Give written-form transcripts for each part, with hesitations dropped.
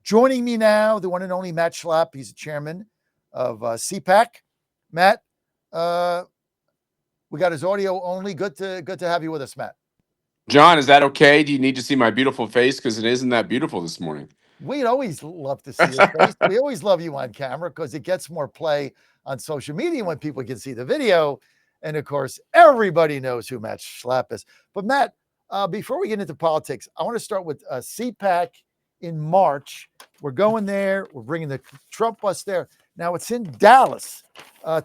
Joining me now, the one and only Matt Schlapp. He's the chairman of CPAC. Matt, we got his audio only. Good to have you with us, Matt. John, is that okay? Do you need to see my beautiful face? Because it isn't that beautiful this morning. We'd always love to see your face. We always love you on camera because it gets more play on social media when people can see the video. And of course, everybody knows who Matt Schlapp is. But Matt, before we get into politics, I want to start with CPAC in March. We're going there. We're bringing the Trump bus there. Now it's in Dallas.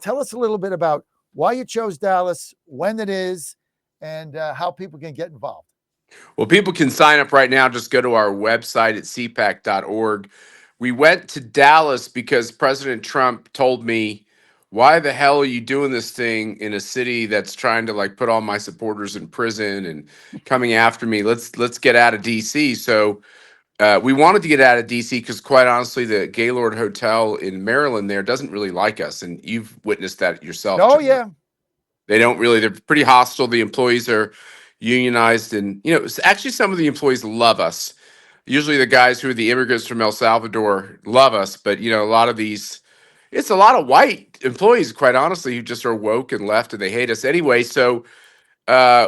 Tell us a little bit about why you chose Dallas, when it is, and how people can get involved. Well, people can sign up right now. Just go to our website at cpac.org. We went to Dallas because President Trump told me, why the hell are you doing this thing in a city that's trying to put all my supporters in prison and coming after me? Let's get out of DC. So we wanted to get out of DC because, quite honestly, the Gaylord Hotel in Maryland there doesn't really like us, and you've witnessed that yourself. Oh, John. yeah. They don't really. They're pretty hostile. The employees are unionized, and actually, some of the employees love us. Usually, the guys who are the immigrants from El Salvador love us, but a lot of these, it's a lot of white employees, quite honestly, who just are woke and left, and they hate us anyway. So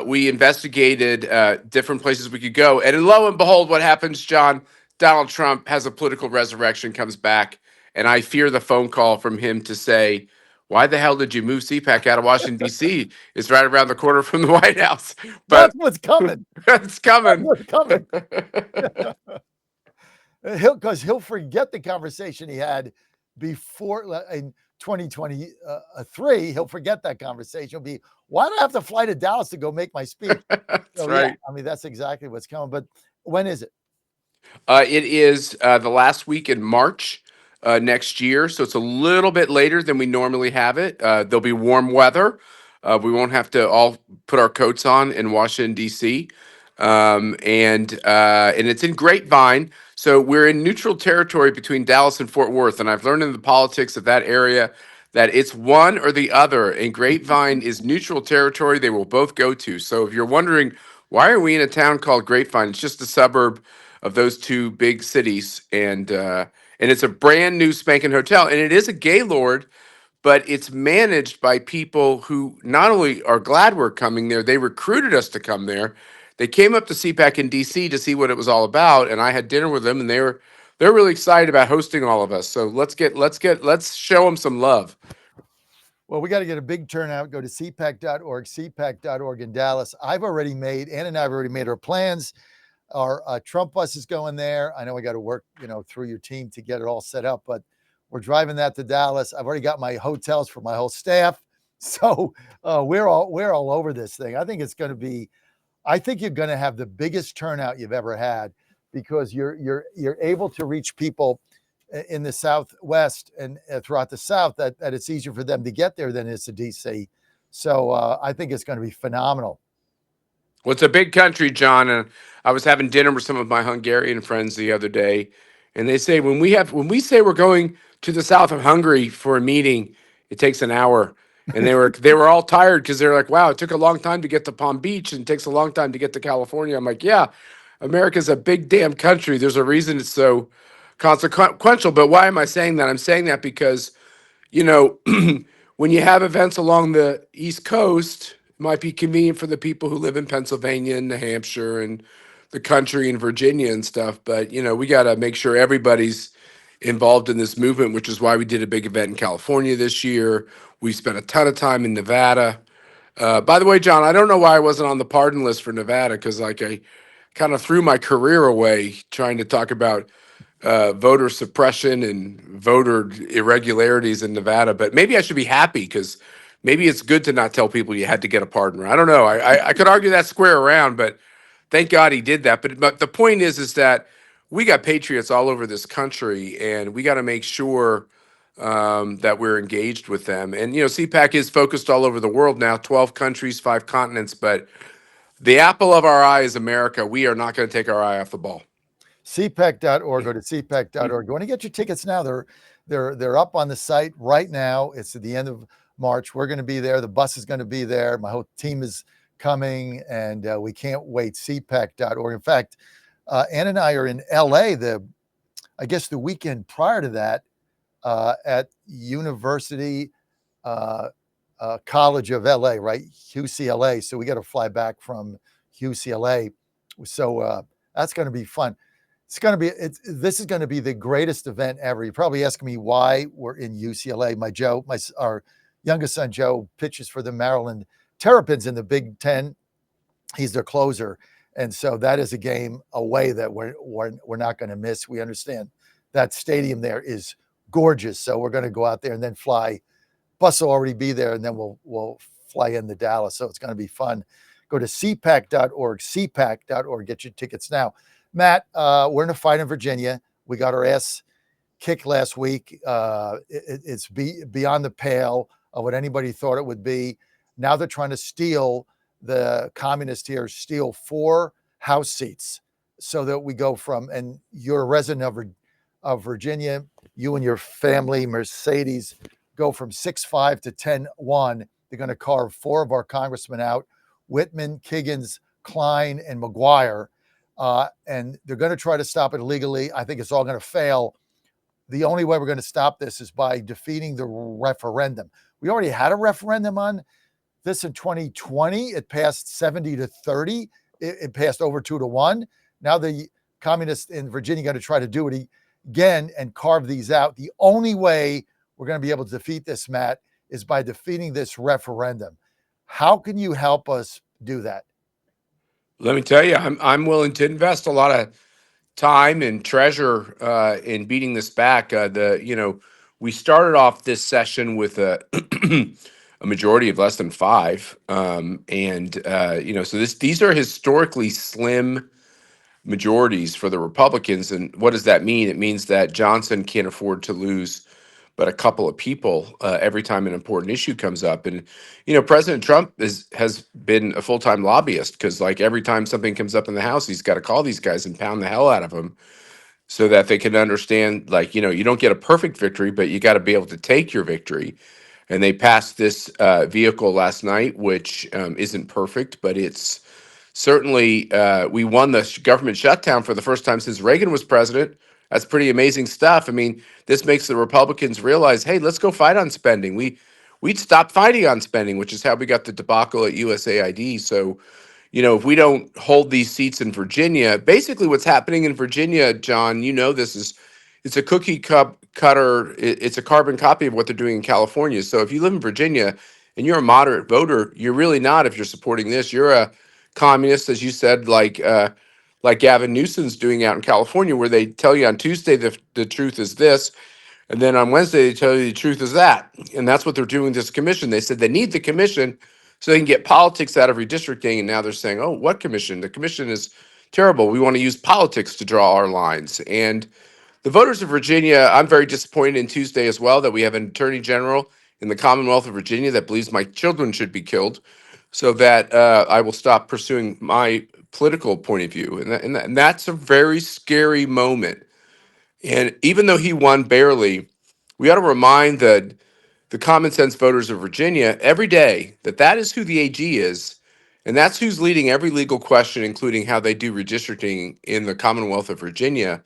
we investigated different places we could go, and lo and behold, what happens, John? Donald Trump has a political resurrection, comes back, and I fear the phone call from him to say, why the hell did you move CPAC out of Washington, D.C.? It's right around the corner from the White House. But That's what's coming. it's coming. That's what's coming. He'll forget the conversation he had before in 2023. He'll forget that conversation. He'll be, why do I have to fly to Dallas to go make my speech? That's right. Yeah, I mean, that's exactly what's coming. But when is it? It is the last week in March next year. So it's a little bit later than we normally have it. There'll be warm weather. We won't have to all put our coats on in Washington, D.C. And it's in Grapevine. So we're in neutral territory between Dallas and Fort Worth. And I've learned in the politics of that area that it's one or the other. And Grapevine is neutral territory they will both go to. So if you're wondering, why are we in a town called Grapevine? It's just a suburb of those two big cities. And it's a brand new spanking hotel. And it is a Gaylord, but it's managed by people who not only are glad we're coming there, they recruited us to come there. They came up to CPAC in DC to see what it was all about, and I had dinner with them, and they're really excited about hosting all of us. So let's show them some love. Well, we got to get a big turnout. Go to cpac.org in Dallas. Ann and I have already made our plans. Our Trump bus is going there. I know we got to work, through your team to get it all set up, but we're driving that to Dallas. I've already got my hotels for my whole staff. So we're all over this thing. I think you're going to have the biggest turnout you've ever had because you're able to reach people in the Southwest and throughout the South that it's easier for them to get there than it is to DC. So I think it's going to be phenomenal. Well, it's a big country, John, and I was having dinner with some of my Hungarian friends the other day, and they say when we say we're going to the south of Hungary for a meeting, it takes an hour. And they were all tired because they're like, wow, it took a long time to get to Palm Beach and it takes a long time to get to California. I'm like, yeah, America's a big damn country. There's a reason it's so consequential. But why am I saying that? I'm saying that because, when you have events along the East Coast, it might be convenient for the people who live in Pennsylvania and New Hampshire and the country and Virginia and stuff. But, we got to make sure everybody's involved in this movement, which is why we did a big event in California this year. We spent a ton of time in Nevada. By the way, John, I don't know why I wasn't on the pardon list for Nevada because I kind of threw my career away trying to talk about voter suppression and voter irregularities in Nevada. But maybe I should be happy because maybe it's good to not tell people you had to get a pardon. I don't know. I could argue that square around, but thank God he did that. But the point is that we got patriots all over this country, and we got to make sure that we're engaged with them. And, CPAC is focused all over the world now, 12 countries, 5 continents, but the apple of our eye is America. We are not going to take our eye off the ball. cpac.org, go to cpac.org. You want to get your tickets now? They're up on the site right now. It's at the end of March. We're going to be there. The bus is going to be there. My whole team is coming, and we can't wait. cpac.org. In fact, Ann and I are in LA the I guess the weekend prior to that, at University uh, College of LA, right? UCLA. So we got to fly back from UCLA. So that's going to be fun. It's going to be, this is going to be the greatest event ever. You're probably asking me why we're in UCLA. Our youngest son, Joe, pitches for the Maryland Terrapins in the Big Ten. He's their closer. And so that is a game away that we're not going to miss. We understand that stadium there is gorgeous. So we're going to go out there and then fly. Bus will already be there, and then we'll fly into Dallas. So it's going to be fun. Go to cpac.org, get your tickets now. Matt, we're in a fight in Virginia. We got our ass kicked last week. It's beyond the pale of what anybody thought it would be. Now they're trying to steal, the communists here steal 4 House seats so that we go from, and you're a resident of Virginia, you and your family, Mercedes, go from 6-5 to 10-1. They're going to carve 4 of our congressmen out, Whitman, Kiggins, Klein, and McGuire. And they're going to try to stop it illegally. I think it's all going to fail. The only way we're going to stop this is by defeating the referendum. We already had a referendum on this in 2020. It passed 70-30. It passed over 2-1. Now the communists in Virginia are going to try to do it again and carve these out. The only way we're going to be able to defeat this, Matt, is by defeating this referendum. How can you help us do that? Let me tell you, I'm willing to invest a lot of time and treasure in beating this back. We started off this session with a a majority of less than 5, so these are historically slim majorities for the Republicans. And what does that mean? It means that Johnson can't afford to lose but a couple of people every time an important issue comes up. And President Trump has been a full-time lobbyist, because like every time something comes up in the House, he's got to call these guys and pound the hell out of them so that they can understand, like, you don't get a perfect victory, but you got to be able to take your victory. And they passed this vehicle last night, which isn't perfect, but it's certainly, we won the government shutdown for the first time since Reagan was president. That's pretty amazing stuff. I mean, this makes the Republicans realize, hey, let's go fight on spending. We'd stop fighting on spending, which is how we got the debacle at USAID. So, if we don't hold these seats in Virginia, basically what's happening in Virginia, John, this is, it's a cutter. It's a carbon copy of what they're doing in California. So if you live in Virginia and you're a moderate voter, you're really not. If you're supporting this, you're a communist, as you said, like Gavin Newsom's doing out in California, where they tell you on Tuesday the truth is this, and then on Wednesday they tell you the truth is that. And that's what they're doing with this commission. They said they need the commission so they can get politics out of redistricting, and now they're saying, oh, what commission? The commission is terrible. We want to use politics to draw our lines. And the voters of Virginia, I'm very disappointed in Tuesday as well that we have an attorney general in the Commonwealth of Virginia that believes my children should be killed, so that I will stop pursuing my political point of view. And that's a very scary moment. And even though he won barely, we ought to remind the common sense voters of Virginia every day that that is who the AG is. And that's who's leading every legal question, including how they do redistricting in the Commonwealth of Virginia.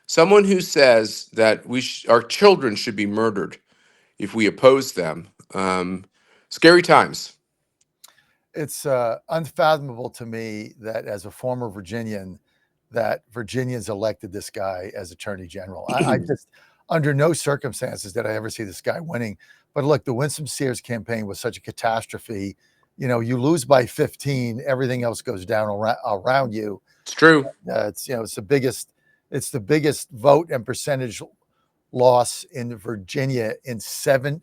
Someone who says that our children should be murdered if we oppose them. Scary times. It's unfathomable to me that, as a former Virginian, that Virginians elected this guy as Attorney General. I just, under no circumstances did I ever see this guy winning. But look, the Winsome Sears campaign was such a catastrophe. You lose by 15, everything else goes down around you. It's true. It's the biggest vote and percentage loss in Virginia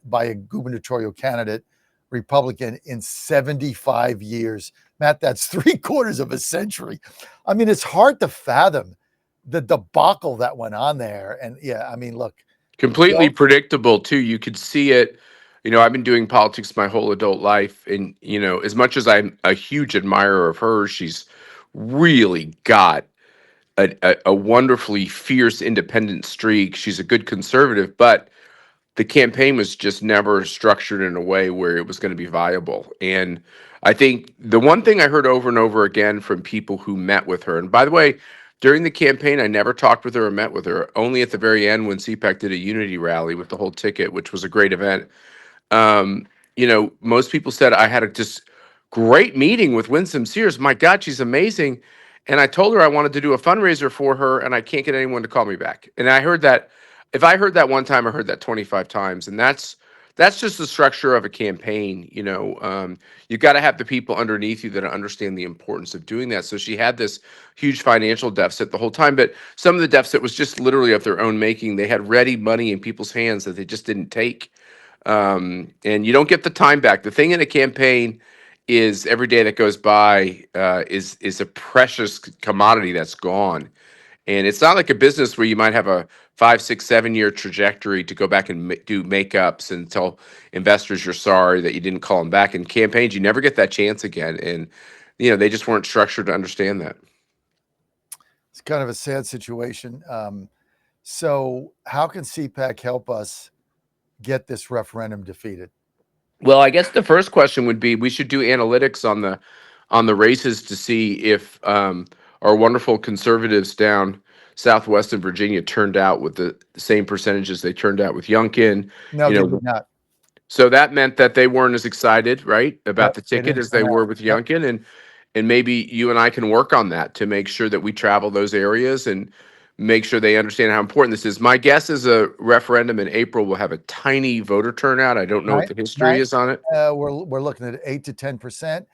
by a gubernatorial candidate, Republican, in 75 years. Matt, that's 3/4 of a century. I mean, it's hard to fathom the debacle that went on there. And yeah, I mean, look, Completely predictable too. You could see it. I've been doing politics my whole adult life, and as much as I'm a huge admirer of her, she's really got a wonderfully fierce independent streak. She's a good conservative, but the campaign was just never structured in a way where it was going to be viable. And I think the one thing I heard over and over again from people who met with her, and by the way, During the campaign, I never talked with her or met with her. Only at the very end when CPAC did a unity rally with the whole ticket, which was a great event. Um, most people said I had a just great meeting with Winsome Sears. My God, she's amazing. And I told her I wanted to do a fundraiser for her, and I can't get anyone to call me back. And I heard that if I heard that one time, I heard that 25 times. And that's just the structure of a campaign. You've got to have the people underneath you that understand the importance of doing that. So she had this huge financial deficit the whole time, but some of the deficit was just literally of their own making. They had ready money in people's hands that they just didn't take, and you don't get the time back. The thing in a campaign is every day that goes by is a precious commodity that's gone. And it's not like a business where you might have a 5, 6, 7 year trajectory to go back and do makeups and tell investors you're sorry that you didn't call them back. In campaigns, you never get that chance again. And they just weren't structured to understand that. It's kind of a sad situation. So how can CPAC help us get this referendum defeated? Well, I guess the first question would be we should do analytics on the races to see if our wonderful conservatives down southwest in Virginia turned out with the same percentages they turned out with Youngkin. No, You they know, did not. so that meant that they weren't as excited, right, about Yep, the they ticket didn't as turn they out. were with Yep. Youngkin, and maybe you and I can work on that to make sure that we travel those areas and make sure they understand how important this is. My guess is a referendum in April will have a tiny voter turnout. I don't know what Nine, the history nine. is on it. We're looking at 8 to 10%,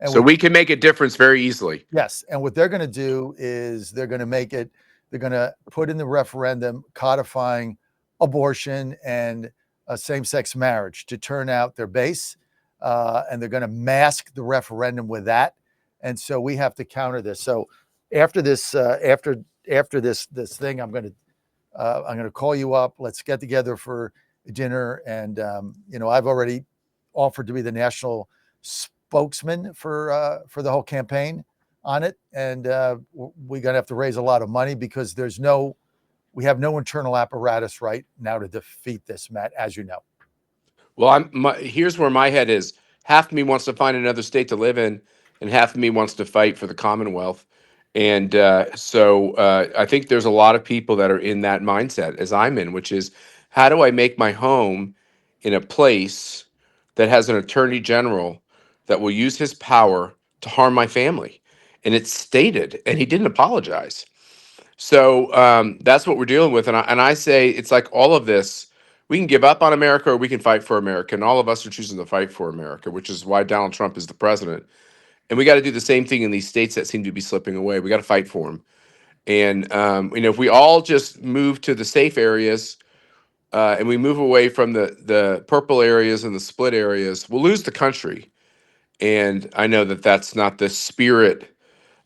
and So we we can make a difference very easily. yes, and what they're going to do is they're going to make it. They're going to put in the referendum codifying abortion and same-sex marriage to turn out their base, and they're going to mask the referendum with that. And so we have to counter this. So after this, after this thing, I'm going to call you up. Let's get together for dinner. And I've already offered to be the national spokesman for the whole campaign on it. And we're going to have to raise a lot of money because we have no internal apparatus right now to defeat this, Matt, as you know. Well, here's where my head is. Half of me wants to find another state to live in, and half of me wants to fight for the Commonwealth. And so I think there's a lot of people that are in that mindset, as I'm in, which is how do I make my home in a place that has an attorney general that will use his power to harm my family? And it's stated, and he didn't apologize. So that's what we're dealing with, and I say it's like all of this. We can give up on America, or we can fight for America, and all of us are choosing to fight for America, which is why Donald Trump is the president. And we got to do the same thing in these states that seem to be slipping away. We got to fight for them. And if we all just move to the safe areas and we move away from the purple areas and the split areas, we'll lose the country. And I know that that's not the spirit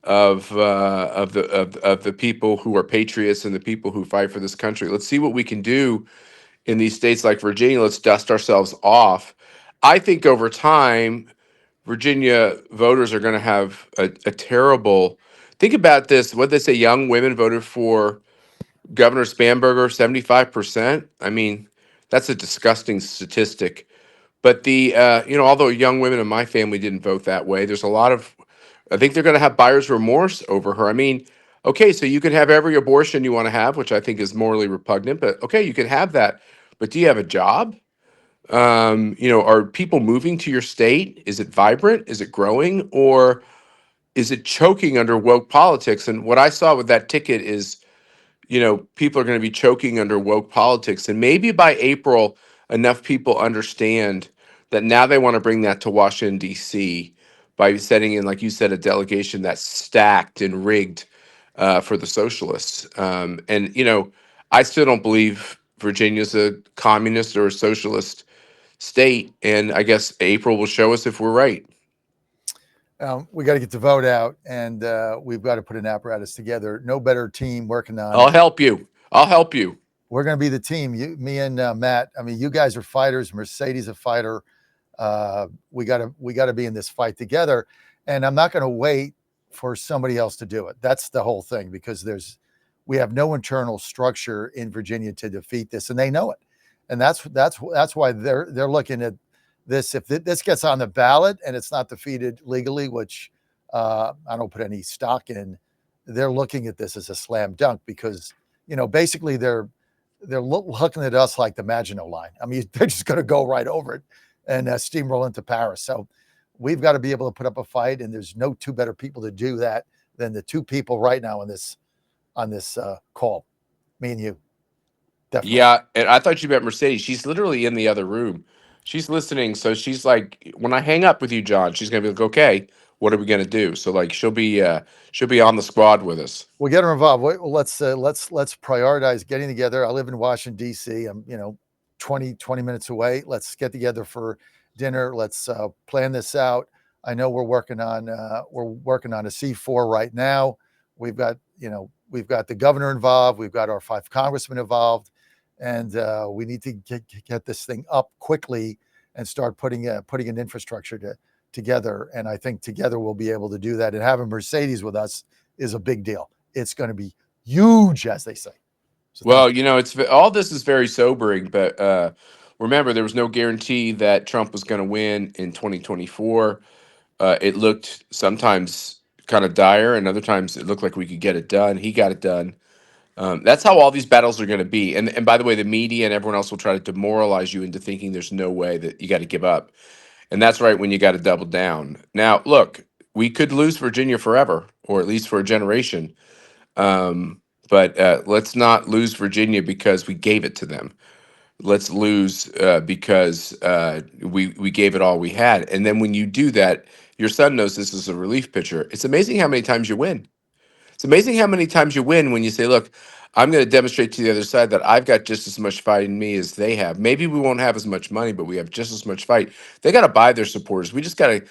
of the people who are patriots and the people who fight for this country. Let's see what we can do in these states like Virginia. Let's dust ourselves off. I think over time, Virginia voters are going to have a terrible. Think about this. What they say, young women voted for Governor Spanberger, 75%. I mean, that's a disgusting statistic. But although young women in my family didn't vote that way, there's a lot of, I think they're going to have buyer's remorse over her. I mean, okay, so you can have every abortion you want to have, which I think is morally repugnant, but okay, you can have that. But do you have a job? Are people moving to your state? Is it vibrant? Is it growing? Or is it choking under woke politics? And what I saw with that ticket is people are going to be choking under woke politics. And maybe by April, enough people understand that now they want to bring that to Washington, D.C. by setting in, like you said, a delegation that's stacked and rigged for the socialists. I still don't believe Virginia's a communist or a socialist state. And I guess April will show us if we're right. We got to get the vote out, and we've got to put an apparatus together. No better team working on I'll it. help you. I'll help you. We're going to be the team. Me, and Matt. I mean, you guys are fighters. Mercedes a fighter. We gotta be in this fight together. And I'm not going to wait for somebody else to do it. That's the whole thing, because we have no internal structure in Virginia to defeat this, and they know it. And that's why they're looking at this. If this gets on the ballot and it's not defeated legally, which I don't put any stock in, they're looking at this as a slam dunk because, basically they're looking at us like the Maginot Line. I mean, they're just going to go right over it and steamroll into Paris. So we've got to be able to put up a fight, and there's no two better people to do that than the two people right now on this call, me and you. Definitely. Yeah, and I thought you meant Mercedes. She's literally in the other room. She's listening. So she's like, when I hang up with you, John, she's gonna be like, okay, what are we gonna do? So like, she'll be on the squad with us. We'll get her involved. Let's prioritize getting together. I live in Washington D.C. I'm 20 minutes away. Let's get together for dinner. Let's plan this out. I know we're working on a C4 right now. We've got the governor involved. We've got our 5 congressmen involved, and we need to get this thing up quickly and start putting an infrastructure together. And I think together we'll be able to do that. And having Mercedes with us is a big deal. It's going to be huge, as they say. So Well, it's all this is very sobering, but remember, there was no guarantee that Trump was going to win in 2024. It looked sometimes kind of dire, and other times it looked like we could get it done. He got it done. That's how all these battles are going to be. And by the way, the media and everyone else will try to demoralize you into thinking there's no way that you got to give up. And that's right when you got to double down. Now, look, we could lose Virginia forever, or at least for a generation. But let's not lose Virginia because we gave it to them. Let's lose because we gave it all we had. And then when you do that, your son knows this is a relief pitcher. It's amazing how many times you win. It's amazing how many times you win when you say, look, I'm going to demonstrate to the other side that I've got just as much fight in me as they have. Maybe we won't have as much money, but we have just as much fight. They got to buy their supporters. We just got to,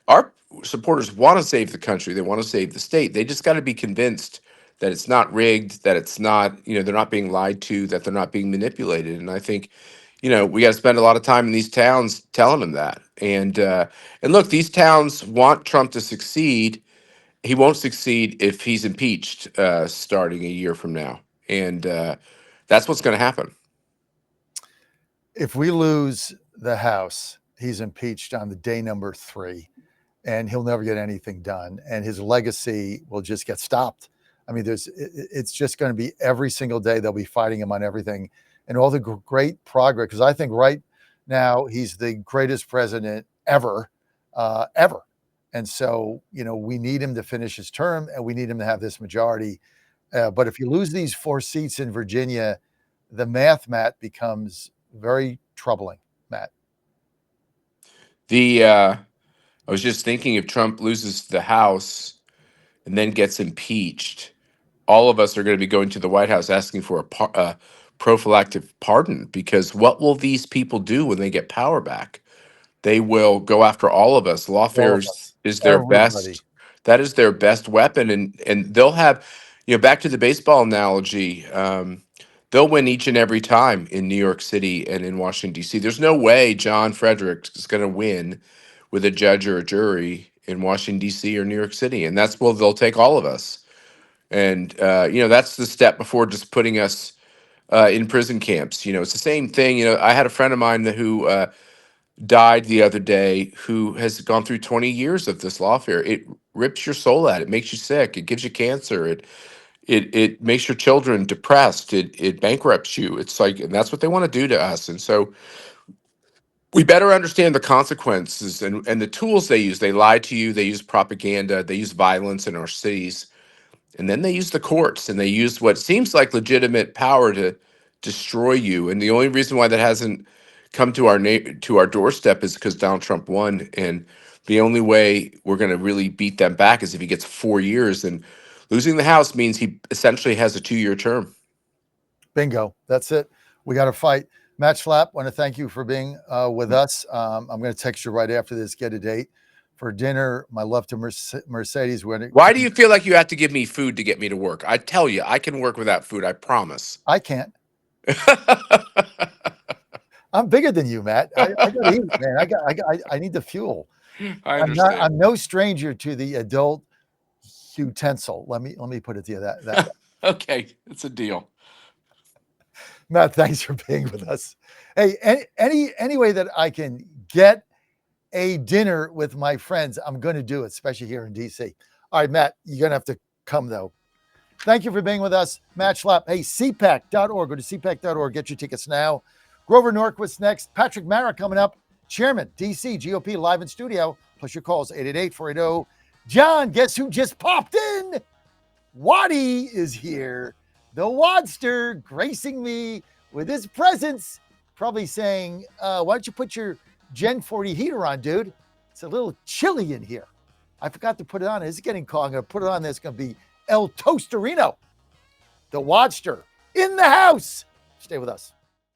our supporters want to save the country. They want to save the state. They just got to be convinced that it's not rigged, that it's not, they're not being lied to, that they're not being manipulated. And I think, we got to spend a lot of time in these towns telling them that. And look, these towns want Trump to succeed. He won't succeed if he's impeached starting a year from now, and that's what's going to happen. if we lose the House, he's impeached on the day number 3, and he'll never get anything done, and his legacy will just get stopped. I mean, it's just going to be every single day they'll be fighting him on everything, and all the great progress. Because I think right now he's the greatest president ever, ever. And so, we need him to finish his term, and we need him to have this majority. But if you lose these 4 seats in Virginia, the math, Matt, becomes very troubling, Matt. I was just thinking, if Trump loses the House and then gets impeached, all of us are going to be going to the White House asking for a prophylactic pardon, because what will these people do when they get power back? They will go after all of us. All of Lawfare us, is their everybody. best. That is their best weapon, and they'll have, back to the baseball analogy. They'll win each and every time in New York City and in Washington D.C. There's no way John Fredericks is going to win with a judge or a jury in Washington D.C. or New York City, and that's where they'll take all of us. And that's the step before just putting us in prison camps. It's the same thing. I had a friend of mine who died the other day, who has gone through 20 years of this lawfare. It rips your soul out. It makes you sick. It gives you cancer. It makes your children depressed. It bankrupts you. It's like, and that's what they want to do to us. And so we better understand the consequences and the tools they use. They lie to you. They use propaganda. They use violence in our cities. And then they use the courts, and they use what seems like legitimate power to destroy you. And the only reason why that hasn't come to our doorstep is because Donald Trump won. And the only way we're going to really beat them back is if he gets 4 years. And losing the House means he essentially has a 2-year term. Bingo. That's it. We got to fight. Matt Schlapp, want to thank you for being with us. I'm going to text you right after this, get a date for dinner. My love to Mercedes. Why do you feel like you have to give me food to get me to work? I tell you, I can work without food. I promise. I can't. I'm bigger than you, Matt. I got to eat, man. I need the fuel. I understand. I'm no stranger to the adult utensil. Let me put it to you that. Okay, it's a deal. Matt, thanks for being with us. Hey, any way that I can get a dinner with my friends, I'm going to do it, especially here in DC. All right, Matt, you're going to have to come though. Thank you for being with us, Matt Schlapp. Hey, cpac.org. Go to cpac.org. Get your tickets now. Grover Norquist next. Patrick Mara coming up. Chairman, DC, GOP, live in studio. Plus your calls, 888-480. John, guess who just popped in? Waddy is here. The Wadster gracing me with his presence. Probably saying, why don't you put your Gen 40 heater on, dude? It's a little chilly in here. I forgot to put it on. It's getting cold. I'm going to put it on. It's going to be El Toasterino. The Wadster in the house. Stay with us.